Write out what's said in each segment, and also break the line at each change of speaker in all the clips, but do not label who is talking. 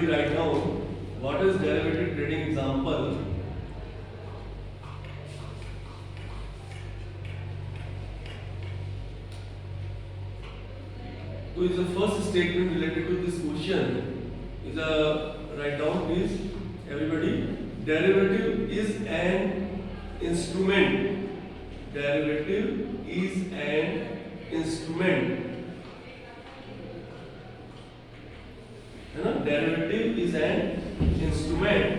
everybody write down what is derivative trading example. So is the first statement related to this question is a write down please everybody. Derivative is an instrument. Derivative is an instrument. है ना? Derivative is an instrument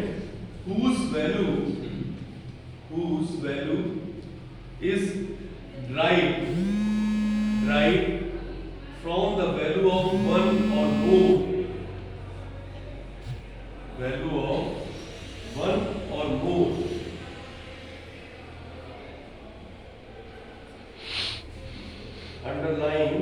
whose value is derived from the value of one or more. Value of one or more. Underline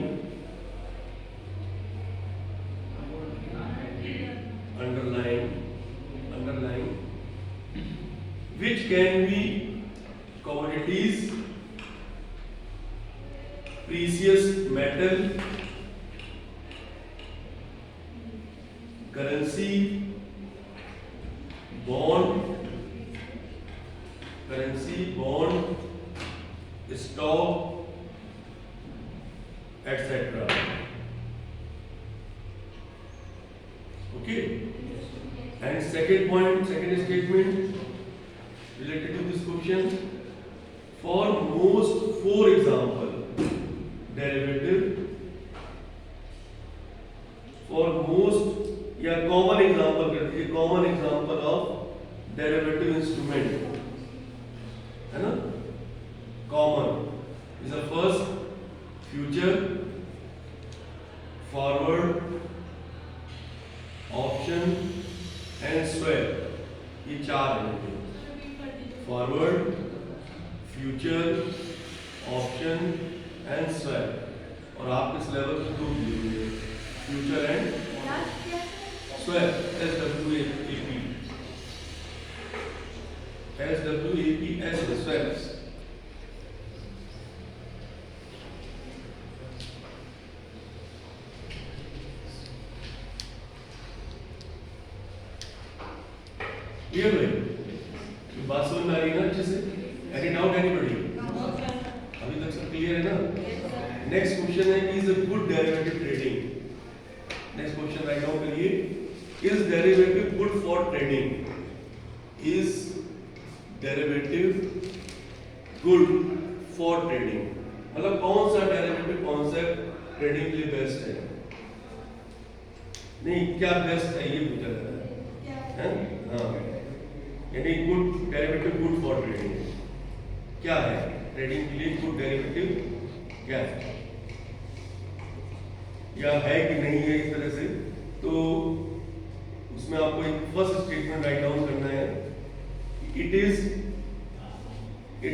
which can be commodities, precious metal, currency, bond, stock, etc. Okay. And second statement related to this question. For example, derivative. For most या common example कर दीजिए. Common example of derivative instrument है ना? Common is the first future, forward, option and swap. ये चार है. Forward, future, option and swap. और आपके सिलेबस में दो दिए हुए हैं, future and swap. SWAP swaps. Clear भाई? बात समझ में आ रही है ना अच्छे से? Any doubt anybody? अभी तक सब क्लियर है ना? नेक्स्ट क्वेश्चन है कि is a good derivative trading. Next question write down करिए. Is derivative good for trading? Is derivative good for trading? मतलब कौन सा डेरिवेटिव कॉन्सेप्ट ट्रेडिंग के लिए बेस्ट है? नहीं, क्या बेस्ट है ये पूछा जा रहा है. हाँ, यानी good derivative good for trading क्या है? ट्रेडिंग के लिए गुड डेरिवेटिव क्या है या है कि नहीं है इस तरह से. तो उसमें आपको एक फर्स्ट स्टेटमेंट राइट डाउन करना है. It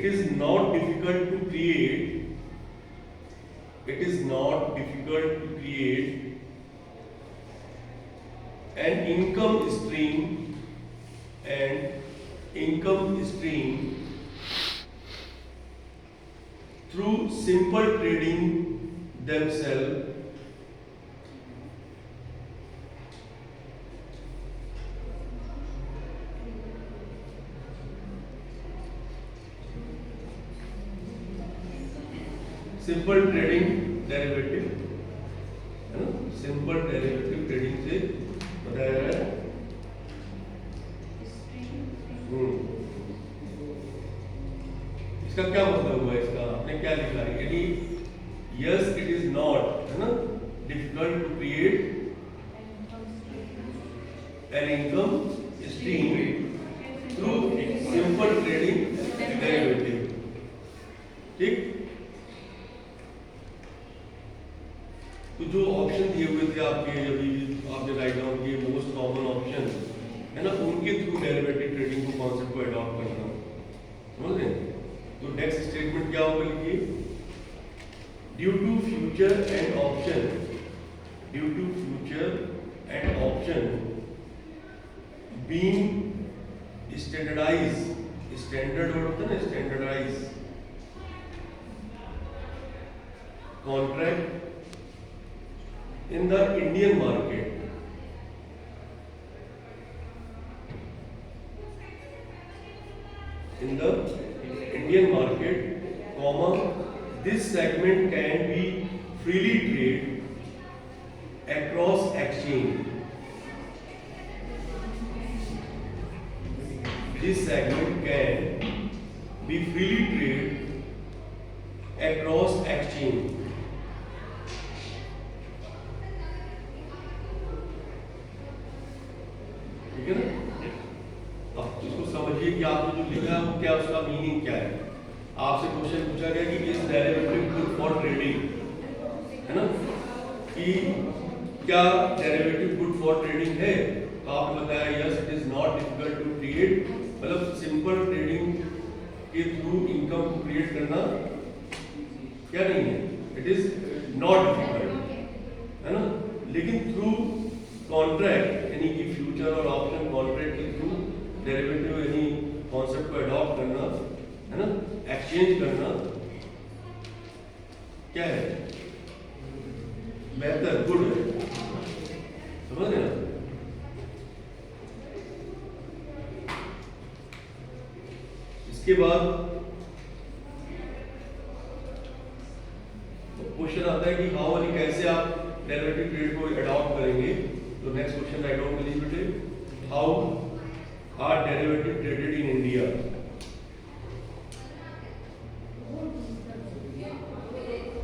is not difficult to create. It is not difficult to create an income stream through simple trading themselves. Simple trading derivative है ना? सिंपल डेरिवेटिव ट्रेडिंग से बताया गया है. इसका क्या मतलब हुआ? इसका आपने क्या लिखा है? यानी यस इट इज नॉट है ना difficult to create an income stream through simple trading derivative. ठीक. तो जो ऑप्शन दिए हुए थे आपके अभी आपने राइट डाउन किए मोस्ट कॉमन ऑप्शन है ना, उनके थ्रू डेरिवेटिव ट्रेडिंग को कॉन्सेप्ट को अडॉप्ट करना. समझ रहे हैं? तो नेक्स्ट स्टेटमेंट क्या होगा लिखिए. Due to future and option being standardize. Standard word होता है ना, standardize contract in the Indian market. in the Indian market, comma, this segment can be freely traded across exchange. This segment can be freely traded across exchange. ठीक है ना? अब इसको समझिए कि आपने जो लिखा है वो क्या, उसका मीनिंग क्या है। आपसे क्वेश्चन पूछा गया कि is derivative good for trading, है ना, कि क्या डेरिवेटिव गुड फॉर ट्रेडिंग है? तो आपने बताया yes it is not difficult to trade, मतलब सिंपल ट्रेडिंग के थ्रू इनकम को क्रिएट करना क्या नहीं है, इट इज नॉट डिफिकल्ट, है ना। लेकिन थ्रू कॉन्ट्रैक्ट यानी कि फ्यूचर और ऑप्शन कॉन्ट्रैक्ट के थ्रू डेरिवेटिव यानी कॉन्सेप्ट को अडॉप्ट करना, है ना, एक्सचेंज करना क्या है, बेहतर, गुड है, समझ रहे ना। इसके बाद क्वेश्चन आता है कि हाउ यानी कैसे आप डेरिवेटिव ट्रेड को अडॉप्ट करेंगे। तो नेक्स्ट क्वेश्चन राइट डाउन कर लीजिए बेटे, how are derivative traded in India.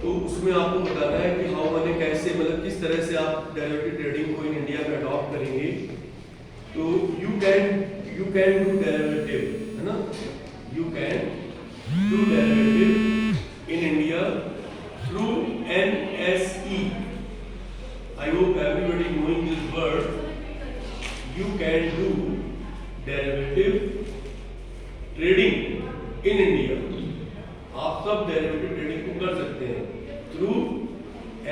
तो उसमें आपको बताना है कि हाउ माने कैसे, मतलब किस तरह से आप डेरिवेटिव ट्रेडिंग को इन इंडिया में अडॉप्ट करेंगे। तो यू कैन डू डेरिवेटिव, है ना, you can do derivative in India through NSE. I hope everybody knowing this word. You can do derivative trading in India. आप सब डेरिवेटिव ट्रेडिंग को कर सकते हैं through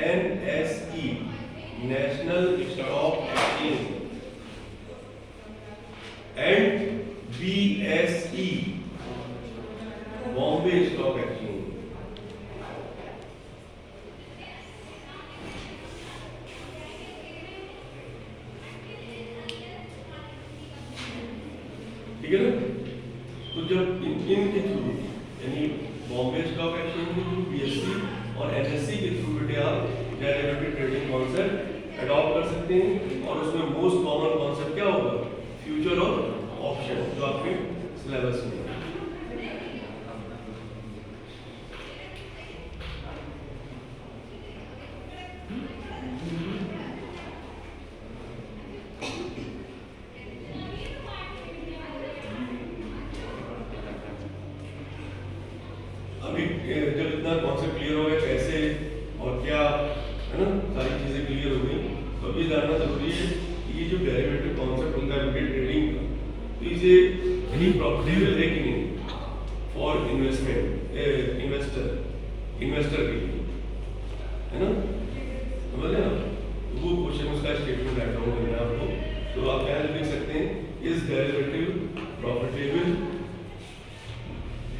NSE, national stock exchange, and BSE, Bombay stock exchange. ठीक है ना। तो जब इनके थ्रू यानी बॉम्बे स्टॉक एक्सचेंज के थ्रू, BSE और NSE के थ्रू बेटे आप डेरिवेटिव ट्रेडिंग कॉन्सेप्ट अडॉप्ट कर सकते हैं। और उसमें मोस्ट कॉमन कॉन्सेप्ट क्या होगा, फ्यूचर और ऑप्शन, जो आपके सिलेबस में। अभी जब इतना कॉन्सेप्ट क्लियर हो गया कैसे और क्या, है ना, सारी चीजें क्लियर हो गई, तो अभी जानना जरूरी है कि ये जो डेरिवेटिव कॉन्सेप्ट होता है ट्रेडिंग का, तो इसे यानी प्रॉफिटेबल है कि नहीं फॉर इन्वेस्टर के लिए, है ना, समझ रहे ना। वो क्वेश्चन उसका स्टेटमेंट राइट डाउन करना है आपको। तो आप क्या लिख सकते हैं, is derivative profitable,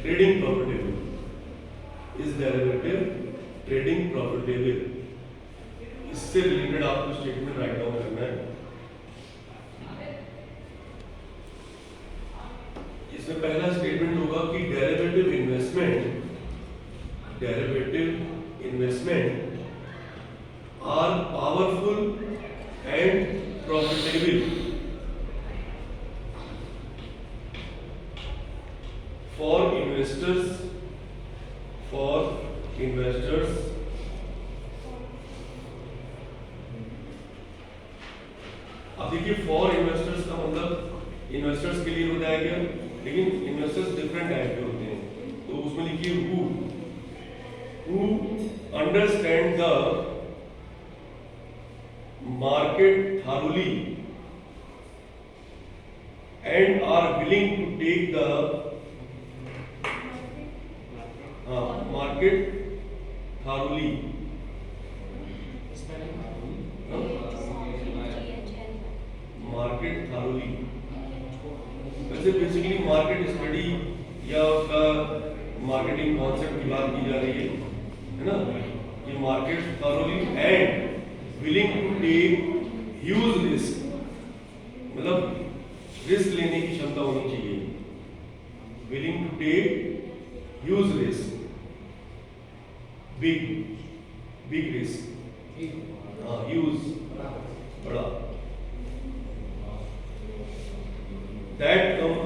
trading profitable, is derivative trading profitable. इससे रिलेटेड आपको स्टेटमेंट राइट डाउन करना है। इसमें पहला स्टेटमेंट होगा कि derivative investment are powerful and profitable for investors अब देखिए फॉर इन्वेस्टर्स का मतलब इन्वेस्टर्स के लिए हो जाएगा, लेकिन इन्वेस्टर्स डिफरेंट टाइप के होते हैं। तो उसमें लिखिए who understand the market thoroughly and are willing to take the market thoroughly, market thoroughly, वैसे बेसिकली मार्केट स्टडी या उसका मार्केटिंग कॉन्सेप्ट की बात की जा रही है ना, कि market thoroughly and willing to take huge risk, मतलब रिस्क लेने की क्षमता होनी चाहिए, willing to take huge risk, big risk, हाँ ह्यूज बड़ा, that come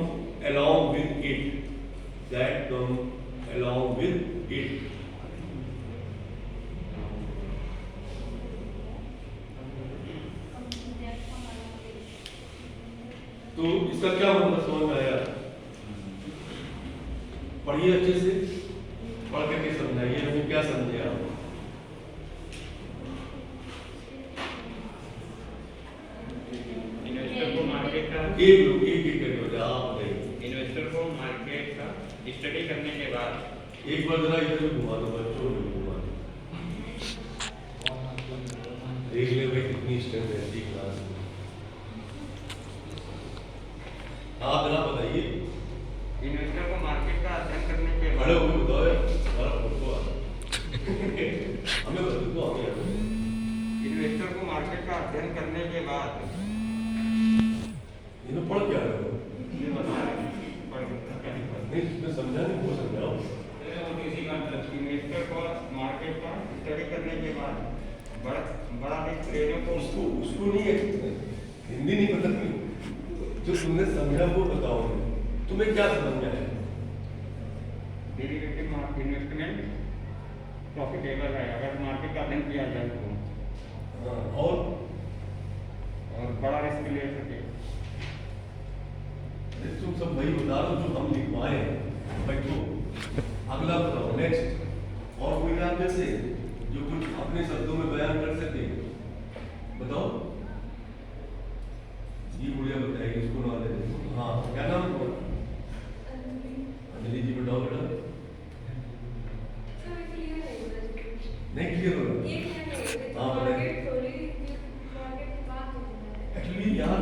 along with it, that come along with it. तो इसका क्या मतलब समझ में आया? पढ़िए अच्छे से, पढ़ करके समझाइए हमें क्या समझे आप।
इन्वेस्टर को मार्केट का
एक करके बताइए, आप बताइए।
इन्वेस्टर को मार्केट का स्टडी करने के बाद
एक बार जरा इधर भी घुमा दो, बच्चों को घुमा दो, देख ले भाई कितनी स्ट्रेंथ रहती है क्लास में। आप जरा बताइए।
इन्वेस्टर को मार्केट का अध्ययन करने के
बड़े
बाद
होकर बताओ यार, हमारा खुद को हमें बता दो, हमें
इन्वेस्टर को मार्केट का अध्ययन करने के बाद
इन्हें पढ़ क्या रहे हो?
ये बता रहे हैं, पढ़ क्या नहीं पढ़।
नहीं इसमें समझा नहीं, वो समझाओ।
इन्वेस्टर को मार्केट का स्टडी करने के बाद बड़ा रिस्क लेने को
उसको नहीं है, हिंदी नहीं पता नहीं, जो तुमने समझा वो बताओ, तुम्हें क्या समझ में आया?
डेरिवेटिव इन्वेस्टमेंट प्रॉफिटेबल है अगर मार्केट का अध्ययन किया जाए तो, और बड़ा रिस्क ले सके।
तुम सब वही बता रहे हो जो हम लिखवाए हैं। बैठो, अगला बताओ, नेक्स्ट। और कोई आप में से जो कुछ अपने शब्दों में बयान कर सके, बताओ। ये गुड़िया बताएगी, इसको नॉलेज है। हाँ, क्या नाम है? अंजलि जी बताओ बेटा। नहीं क्लियर हो रहा? हाँ बताइए। एक्चुअली यहाँ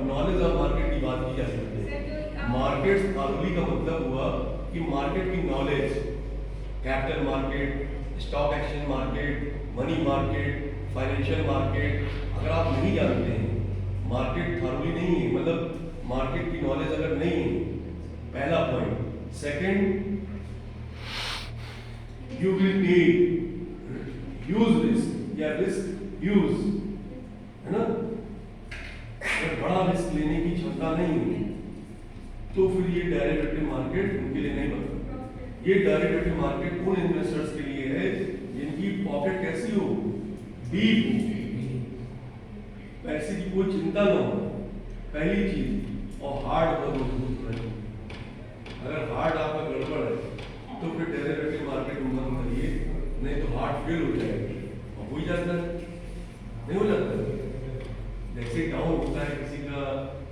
नॉलेज ऑफ मार्केट की बात की जा सकती है। मार्केट थॉरली का मतलब हुआ कि मार्केट की knowledge, capital market, stock exchange market, money market, financial market, अगर आप नहीं जानते हैं, मार्केट थॉरली नहीं है, मतलब मार्केट की नॉलेज अगर नहीं है, पहला point. Second, you will take huge risk या रिस्क यूज, है ना? अगर बड़ा रिस्क लेने की क्षमता नहीं है तो फिर ये डेरिवेटिव मार्केट उनके लिए नहीं बनता। ये डेरिवेटिव मार्केट उन इन्वेस्टर्स के लिए है जिनकी पॉकेट कैसी हो, डीप हो, पैसे की कोई चिंता ना हो, पहली चीज, और हार्ड और मजबूत नहीं। अगर हार्ड आपका गड़बड़ है तो फिर डेरिवेटिव मार्केट में मत करिए, नहीं तो हार्ड फेल हो जाएगा। और हो जाता है, नहीं हो जाता है। जैसे डाउन होता है किसी का,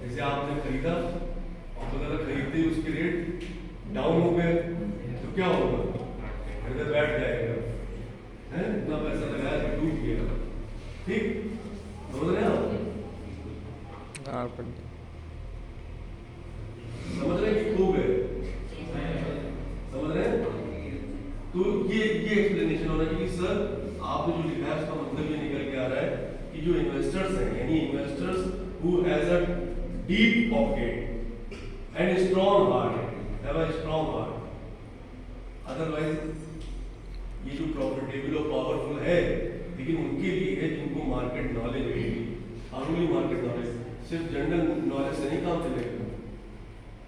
जैसे आपने खरीदा और पता लगा खरीदते ही उसके रेट डाउन हो गए तो क्या होगा? खरीदा बैठ जाएगा, है? इतना पैसा लगाया कि डूब गया। ठीक समझ रहे हैं आप? समझ रहे हैं कि खो गए? समझ रहे हैं? तो ये एक्सप्लेनेशन होना चाहिए सर, आपने जो लिखा है उसका मतलब ये निकल के आ रहा है कि जो इन्वेस्टर्स हैं, यानी investors who has a deep pocket and strong heart, have a strong heart, otherwise ये जो प्रॉफिटेबल और पावरफुल है, लेकिन उनके लिए है जिनको मार्केट नॉलेज होगी, आर्मी मार्केट नॉलेज। सिर्फ जनरल नॉलेज से नहीं काम चलेगा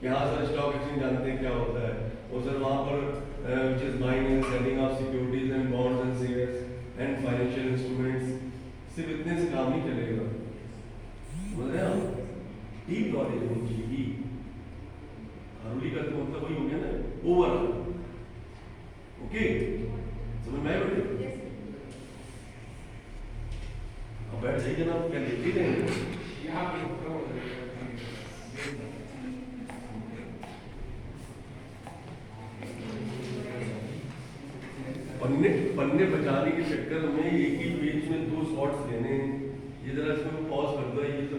कि हाँ सर स्टॉक एक्सचेंज जानते हैं क्या होता है, और सर वहाँ पर which is buying and selling of securities and bonds and shares and financial instruments, सिर्फ इतने से काम नहीं चलेगा। समझ रहे हैं आप? डीप नॉलेज होनी चाहिए। हार्मली का तो मतलब वही हो गया ना, ओवरऑल। ओके, समझ में आया बेटे? अब बैठ जाइए ना, क्या लेते हैं? पन्ने बचाने के चक्कर में एक ही पेज में 2 शॉट्स लेने, ये जरा इसमें पॉज कर दो। ये तो